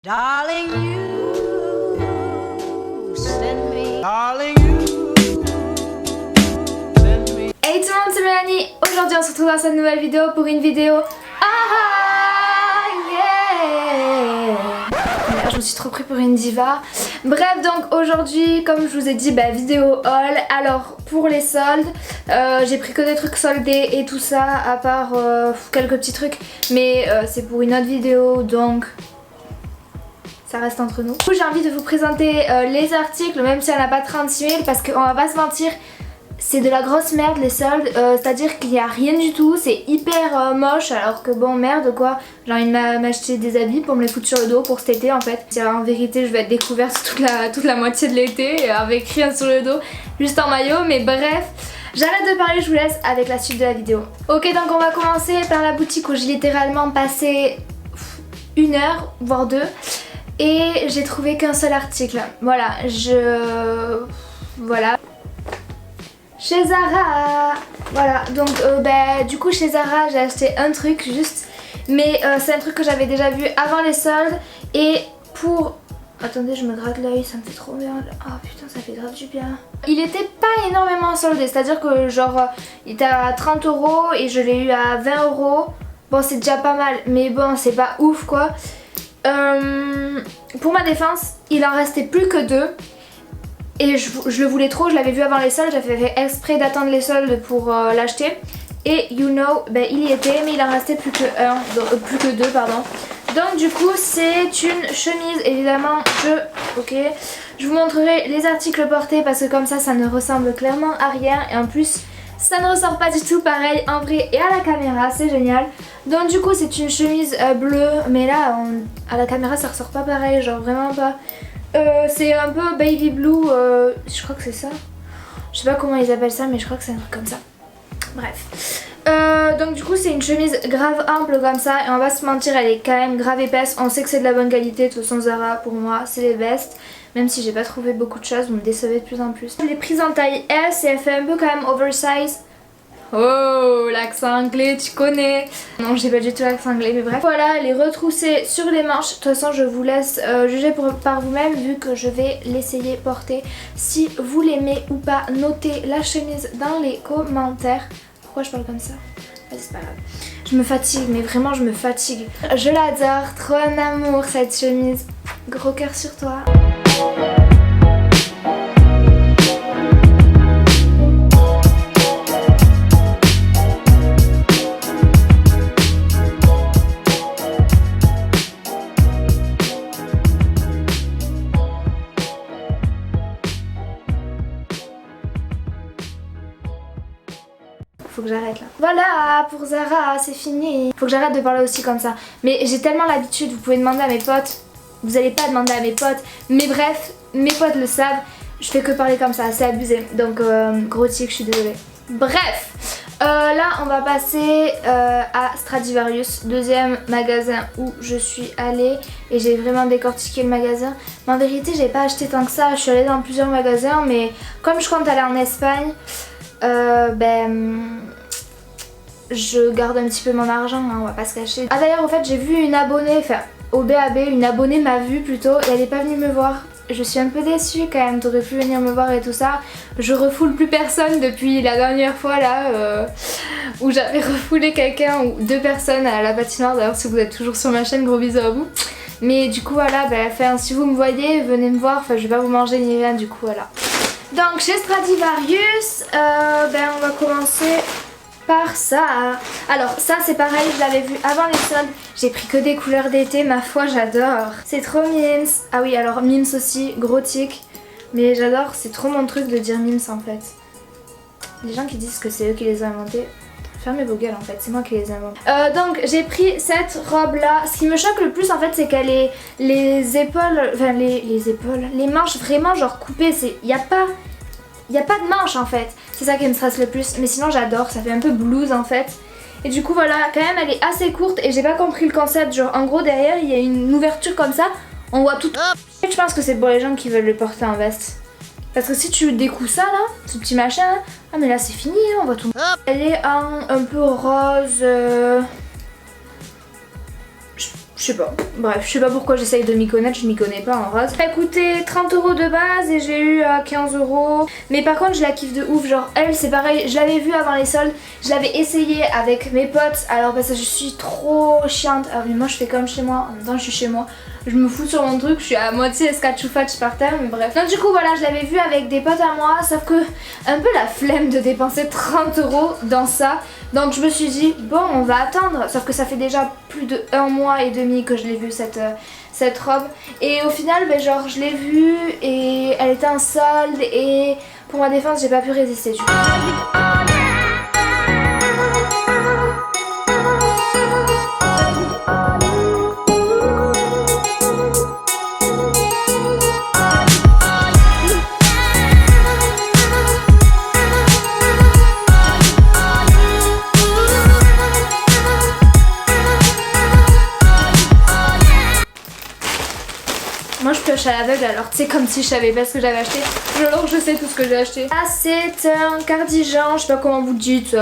Darling, you send me. Darling, you send me. Hey tout le monde, c'est Mélanie. Aujourd'hui on se retrouve dans cette nouvelle vidéo pour une vidéo. Yeah. Je me suis trop pris pour une diva. Bref, donc aujourd'hui, comme je vous ai dit, vidéo haul. Alors pour les soldes, j'ai pris que des trucs soldés et tout ça, à part quelques petits trucs. Mais c'est pour une autre vidéo, donc ça reste entre nous. Du coup, j'ai envie de vous présenter les articles, même si elle n'a pas 36 000, parce qu'on va pas se mentir, c'est de la grosse merde les soldes, c'est-à-dire qu'il n'y a rien du tout, c'est hyper moche, alors que bon, merde quoi, j'ai envie de m'acheter des habits pour me les foutre sur le dos pour cet été en fait. En vérité, je vais être découverte toute la moitié de l'été, avec rien sur le dos, juste en maillot, mais bref. J'arrête de parler, je vous laisse avec la suite de la vidéo. Ok, donc on va commencer par la boutique où j'ai littéralement passé 1 heure, voire 2. Et j'ai trouvé qu'un seul article. Voilà, voilà. Chez Zara. Voilà, donc du coup chez Zara j'ai acheté un truc juste. Mais c'est un truc que j'avais déjà vu avant les soldes. Et pour... Attendez, je me gratte l'œil, ça me fait trop mal. Oh putain, ça fait grave du bien. Il était pas énormément soldé, c'est-à-dire que genre il était à 30 € et je l'ai eu à 20 €. Bon, c'est déjà pas mal, mais bon, c'est pas ouf quoi. Pour ma défense, il en restait plus que 2 et je le voulais trop, je l'avais vu avant les soldes, j'avais fait exprès d'attendre les soldes pour l'acheter et you know, il y était mais il en restait plus que 2 pardon. Donc du coup c'est une chemise, évidemment je vous montrerai les articles portés parce que comme ça ne ressemble clairement à rien et en plus ça ne ressort pas du tout pareil en vrai et à la caméra, c'est génial. Donc du coup c'est une chemise bleue, mais là à la caméra ça ressort pas pareil, genre vraiment pas. C'est un peu baby blue, je crois que c'est ça. Je sais pas comment ils appellent ça mais je crois que c'est un truc comme ça. Bref. Donc du coup c'est une chemise grave ample comme ça et on va se mentir, elle est quand même grave épaisse. On sait que c'est de la bonne qualité, de toute façon Zara pour moi c'est les best. Même si j'ai pas trouvé beaucoup de choses, vous me décevez de plus en plus. Je l'ai prise en taille S et elle fait un peu quand même oversize. Oh, l'accent anglais, tu connais. Non, j'ai pas du tout l'accent anglais, mais bref. Voilà, elle est retroussée sur les manches. De toute façon, je vous laisse juger par vous-même vu que je vais l'essayer porter. Si vous l'aimez ou pas, notez la chemise dans les commentaires. Pourquoi je parle comme ça? C'est pas grave. Je me fatigue, mais vraiment je me fatigue. Je l'adore, trop un amour cette chemise. Gros cœur sur toi. Faut que j'arrête là. Voilà, pour Zara, c'est fini. Faut que j'arrête de parler aussi comme ça. Mais j'ai tellement l'habitude, vous pouvez demander à mes potes. Vous allez pas demander à mes potes. Mais bref, mes potes le savent. Je fais que parler comme ça, c'est abusé. Donc gros tic, je suis désolée. Bref, là on va passer à Stradivarius, deuxième magasin où je suis allée. Et j'ai vraiment décortiqué le magasin. Mais en vérité, j'ai pas acheté tant que ça. Je suis allée dans plusieurs magasins. Mais comme je compte aller en Espagne... je garde un petit peu mon argent, hein, on va pas se cacher. Ah d'ailleurs au fait j'ai vu une abonnée, enfin au BAB, une abonnée m'a vue plutôt et elle est pas venue me voir. Je suis un peu déçue quand même, t'aurais pu venir me voir et tout ça. Je refoule plus personne depuis la dernière fois là où j'avais refoulé quelqu'un ou 2 personnes à la patinoire. D'ailleurs si vous êtes toujours sur ma chaîne, gros bisous à vous. Mais du coup voilà, si vous me voyez, venez me voir, enfin je vais pas vous manger ni rien du coup voilà. Donc chez Stradivarius, on va commencer par ça. Alors ça c'est pareil, je l'avais vu avant les soldes. J'ai pris que des couleurs d'été, ma foi j'adore. C'est trop mims. Ah oui alors mims aussi, gros tic. Mais j'adore, c'est trop mon truc de dire mims en fait. Les gens qui disent que c'est eux qui les ont inventés, fermez vos gueules en fait, c'est moi qui les invente. Donc j'ai pris cette robe là. Ce qui me choque le plus en fait c'est qu'elle est les épaules, enfin les manches vraiment genre coupées. Il n'y a pas de manches en fait. C'est ça qui me stresse le plus. Mais sinon j'adore, ça fait un peu blues en fait. Et du coup voilà, quand même elle est assez courte et j'ai pas compris le concept. Genre en gros derrière il y a une ouverture comme ça. On voit tout. Je pense que c'est pour les gens qui veulent le porter en veste. Parce que si tu découds ça là, ce petit machin là, ah mais là c'est fini, on voit tout. Elle est en un peu rose. Je sais pas. Bref, je sais pas pourquoi j'essaye de m'y connaître, je m'y connais pas en rose. Ça a coûté 30 € de base et j'ai eu 15 €. Mais par contre, je la kiffe de ouf. Genre, elle, c'est pareil, je l'avais vue avant les soldes. Je l'avais essayé avec mes potes. Alors, parce que je suis trop chiante. Ah, mais moi, je fais comme chez moi. En même temps, je suis chez moi. Je me fous sur mon truc, je suis à moitié escatchoufatch par terre, mais bref. Donc du coup voilà, je l'avais vu avec des potes à moi, sauf que un peu la flemme de dépenser 30 € dans ça. Donc je me suis dit, bon on va attendre, sauf que ça fait déjà plus de 1 mois et demi que je l'ai vue cette robe. Et au final, ben, genre je l'ai vue et elle était en solde et pour ma défense j'ai pas pu résister du coup. Moi je pioche à l'aveugle alors tu sais comme si je savais pas ce que j'avais acheté. Alors je sais tout ce que j'ai acheté. Ah c'est un cardigan, je sais pas comment vous dites,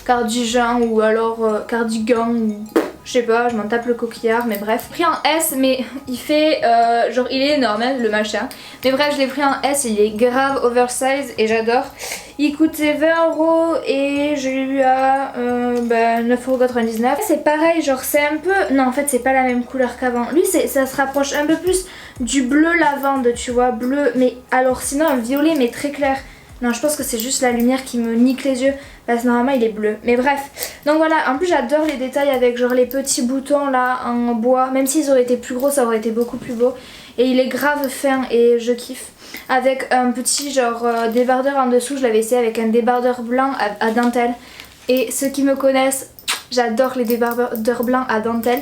cardigan ou alors cardigan ou je sais pas, je m'en tape le coquillard mais bref. J'ai pris en S mais il fait genre il est énorme hein, le machin. Mais bref je l'ai pris en S, il est grave oversize et j'adore. Il coûtait 20 € et je l'ai eu à 9,99 €. C'est pareil, genre c'est un peu... Non en fait c'est pas la même couleur qu'avant. Lui ça se rapproche un peu plus du bleu lavande, tu vois, bleu, mais alors sinon un violet mais très clair. Non je pense que c'est juste la lumière qui me nique les yeux parce que normalement il est bleu. Mais bref, donc voilà, en plus j'adore les détails avec genre les petits boutons là en bois. Même s'ils auraient été plus gros ça aurait été beaucoup plus beau. Et il est grave fin et je kiffe. Avec un petit genre débardeur en dessous, je l'avais essayé avec un débardeur blanc à dentelle. Et ceux qui me connaissent, j'adore les débardeurs blancs à dentelle.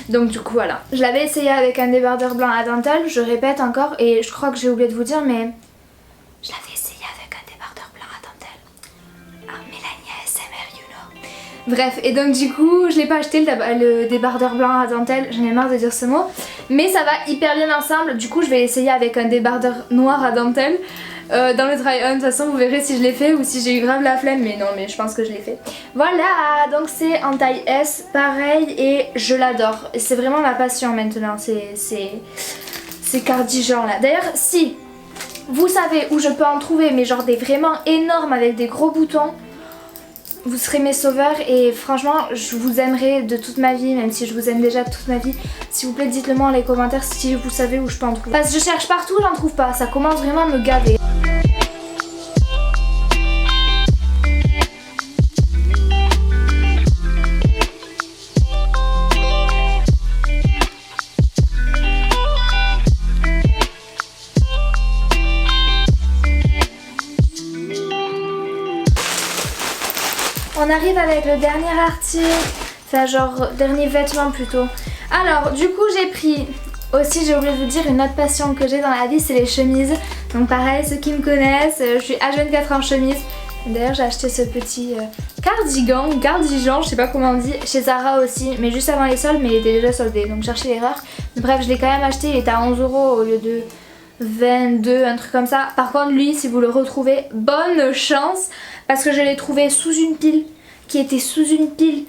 Donc du coup voilà, je l'avais essayé avec un débardeur blanc à dentelle, je répète encore et je crois que j'ai oublié de vous dire mais je l'avais essayé avec un débardeur blanc à dentelle. Ah, Mélanie ASMR, you know. Bref, et donc du coup je l'ai pas acheté le débardeur blanc à dentelle, j'en ai marre de dire ce mot. Mais ça va hyper bien ensemble, du coup je vais l'essayer avec un débardeur noir à dentelle. Dans le try on, de toute façon vous verrez si je l'ai fait ou si j'ai eu grave la flemme, mais non mais je pense que je l'ai fait. Voilà, donc c'est en taille S, pareil et je l'adore. C'est vraiment ma passion maintenant, ces cardigans là. D'ailleurs si vous savez où je peux en trouver mais genre des vraiment énormes avec des gros boutons, vous serez mes sauveurs et franchement je vous aimerai de toute ma vie, même si je vous aime déjà de toute ma vie. S'il vous plaît dites-le moi dans les commentaires si vous savez où je peux en trouver. Parce que je cherche partout, j'en trouve pas, ça commence vraiment à me gaver. On arrive avec le dernier article, enfin genre dernier vêtement plutôt. Alors du coup j'ai pris, aussi j'ai oublié de vous dire, une autre passion que j'ai dans la vie c'est les chemises. Donc pareil, ceux qui me connaissent, je suis H24 en chemise. D'ailleurs j'ai acheté ce petit cardigan, je sais pas comment on dit, chez Zara aussi, mais juste avant les soldes, mais il était déjà soldé, donc cherchez l'erreur. Bref je l'ai quand même acheté, il était à 11 € au lieu de 22, un truc comme ça. Par contre lui si vous le retrouvez, bonne chance parce que je l'ai trouvé sous une pile qui était sous une pile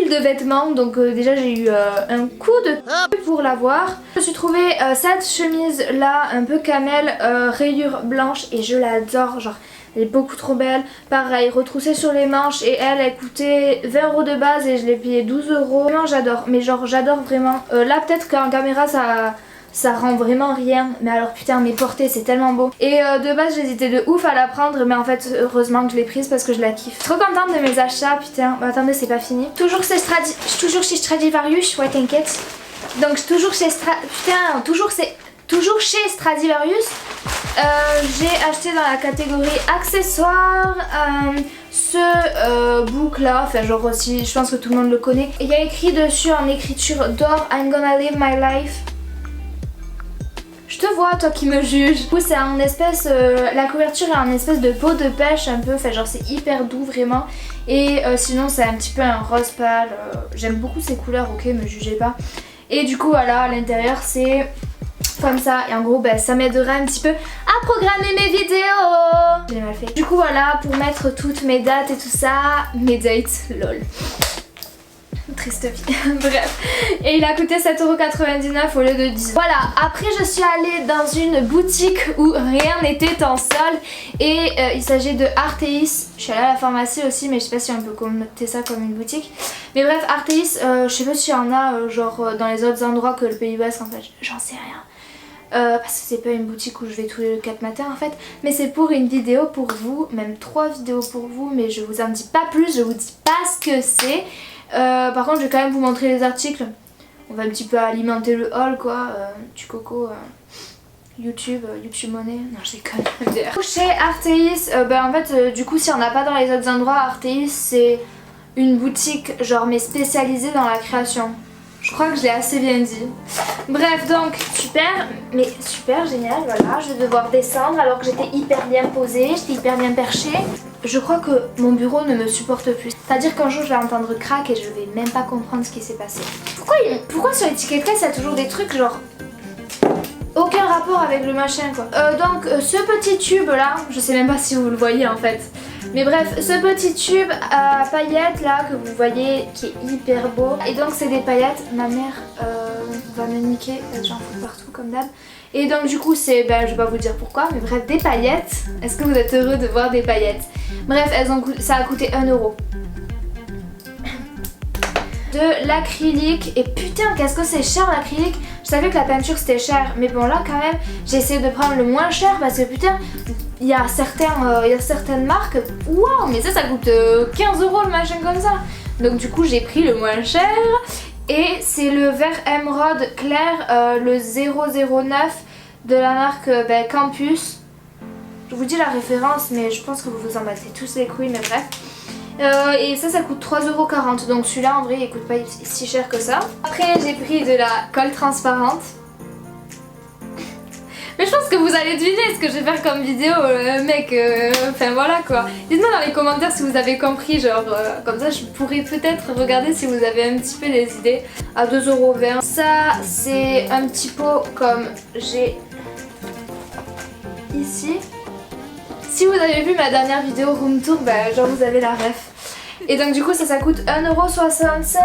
de vêtements. Donc déjà j'ai eu un coup de pour l'avoir. Je me suis trouvé cette chemise là un peu camel, rayure blanche et je l'adore, genre elle est beaucoup trop belle. Pareil, retroussée sur les manches et elle coûtait 20 € de base et je l'ai payé 12 €. Vraiment j'adore, mais genre j'adore vraiment. Là peut-être qu'en caméra ça rend vraiment rien, mais alors putain mes portées c'est tellement beau. Et de base j'hésitais de ouf à la prendre, mais en fait heureusement que je l'ai prise parce que je la kiffe. Trop contente de mes achats, putain. Bah, attendez c'est pas fini. Toujours chez Stradivarius, ouais t'inquiète. Donc toujours chez toujours chez Stradivarius. J'ai acheté dans la catégorie accessoires ce book là, enfin genre aussi je pense que tout le monde le connaît. Il y a écrit dessus en écriture d'or I'm gonna live my life. Je te vois toi qui me juge. Du coup c'est en espèce, la couverture est en espèce de peau de pêche un peu, enfin genre c'est hyper doux vraiment. Et sinon c'est un petit peu un rose pâle, j'aime beaucoup ces couleurs, ok me jugez pas. Et du coup voilà à l'intérieur c'est comme ça et en gros bah, ça m'aidera un petit peu à programmer mes vidéos. J'ai mal fait. Du coup voilà pour mettre toutes mes dates et tout ça, mes dates, lol. triste vie. Bref. Et il a coûté 7,99€ au lieu de 10. Voilà, après je suis allée dans une boutique où rien n'était en solde. Et il s'agit de Artéis. Je suis allée à la pharmacie aussi, mais je sais pas si on peut compter ça comme une boutique. Mais bref, Artéis, je sais pas s'il y en a genre dans les autres endroits que le Pays Basque en fait. J'en sais rien. Parce que c'est pas une boutique où je vais tous les 4 matins en fait, mais c'est pour une vidéo pour vous, même 3 vidéos pour vous, mais je vous en dis pas plus, je vous dis pas ce que c'est. Par contre je vais quand même vous montrer les articles, on va un petit peu alimenter le haul quoi, du coco, YouTube Money, non je déconne. Chez Artéis, en fait du coup si on n'a pas dans les autres endroits, Artéis c'est une boutique genre mais spécialisée dans la création. Je crois que je l'ai assez bien dit. Bref, donc super, mais super génial, voilà. Je vais devoir descendre alors que j'étais hyper bien posée, j'étais hyper bien perchée. Je crois que mon bureau ne me supporte plus. C'est-à-dire qu'un jour je vais entendre crack et je vais même pas comprendre ce qui s'est passé. Pourquoi sur l'étiquette il y a toujours des trucs genre aucun rapport avec le machin quoi. Donc ce petit tube là, je sais même pas si vous le voyez en fait. Mais bref, ce petit tube à paillettes là que vous voyez qui est hyper beau. Et donc c'est des paillettes, ma mère va me niquer, j'en fous partout comme d'hab. Et donc du coup c'est, je vais pas vous dire pourquoi, mais bref des paillettes. Est-ce que vous êtes heureux de voir des paillettes? Bref, ça a coûté 1€. De l'acrylique, et putain qu'est-ce que c'est cher l'acrylique. Je savais que la peinture c'était cher, mais bon là quand même j'ai essayé de prendre le moins cher parce que putain il y a certaines marques, waouh mais ça coûte 15€ le machin comme ça. Donc du coup j'ai pris le moins cher et c'est le vert émeraude clair, le 009 de la marque Campus. Je vous dis la référence mais je pense que vous vous en battez tous les couilles, mais bref. Et ça coûte 3,40€, donc celui-là en vrai il coûte pas si cher que ça. Après j'ai pris de la colle transparente. Mais je pense que vous allez deviner ce que je vais faire comme vidéo, mec, enfin voilà quoi. Dites-moi dans les commentaires si vous avez compris, genre comme ça je pourrais peut-être regarder si vous avez un petit peu des idées. À 2,20€. Ça c'est un petit pot comme j'ai ici. Si vous avez vu ma dernière vidéo room tour, genre vous avez la ref. Et donc du coup ça coûte 1,65€.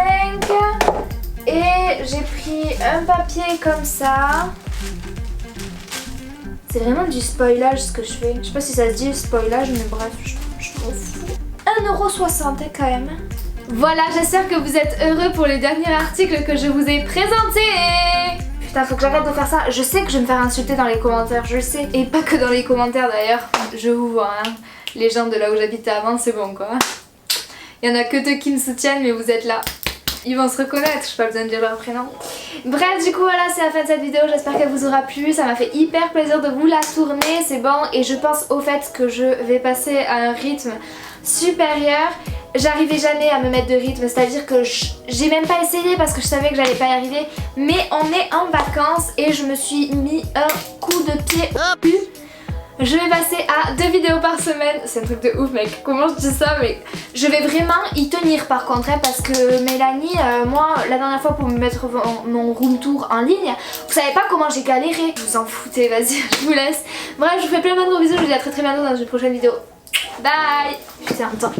Et j'ai pris un papier comme ça. C'est vraiment du spoilage ce que je fais. Je sais pas si ça se dit spoilage, mais bref, je m'en fous. 1,60€ quand même. Voilà, j'espère que vous êtes heureux pour les derniers articles que je vous ai présentés. Putain, faut que j'arrête de faire ça. Je sais que je vais me faire insulter dans les commentaires, je le sais. Et pas que dans les commentaires d'ailleurs. Je vous vois, hein. Les gens de là où j'habitais avant, c'est bon quoi. Il y en a que deux qui me soutiennent, mais vous êtes là. Ils vont se reconnaître, je n'ai pas besoin de dire leur prénom. Bref, du coup voilà, c'est la fin de cette vidéo, j'espère qu'elle vous aura plu. Ça m'a fait hyper plaisir de vous la tourner, c'est bon. Et je pense au fait que je vais passer à un rythme supérieur. J'arrivais jamais à me mettre de rythme, c'est-à-dire que j'ai même pas essayé parce que je savais que j'allais pas y arriver. Mais on est en vacances et je me suis mis un coup de pied au cul. Je vais passer à 2 vidéos par semaine. C'est un truc de ouf mec, comment je dis ça, mais je vais vraiment y tenir par contre hein, parce que Mélanie, moi la dernière fois pour me mettre mon room tour en ligne, vous savez pas comment j'ai galéré. Vous en foutez, vas-y, je vous laisse. Bref, je vous fais plein de gros bisous, je vous dis à très bientôt dans une prochaine vidéo. Bye. Putain, attends.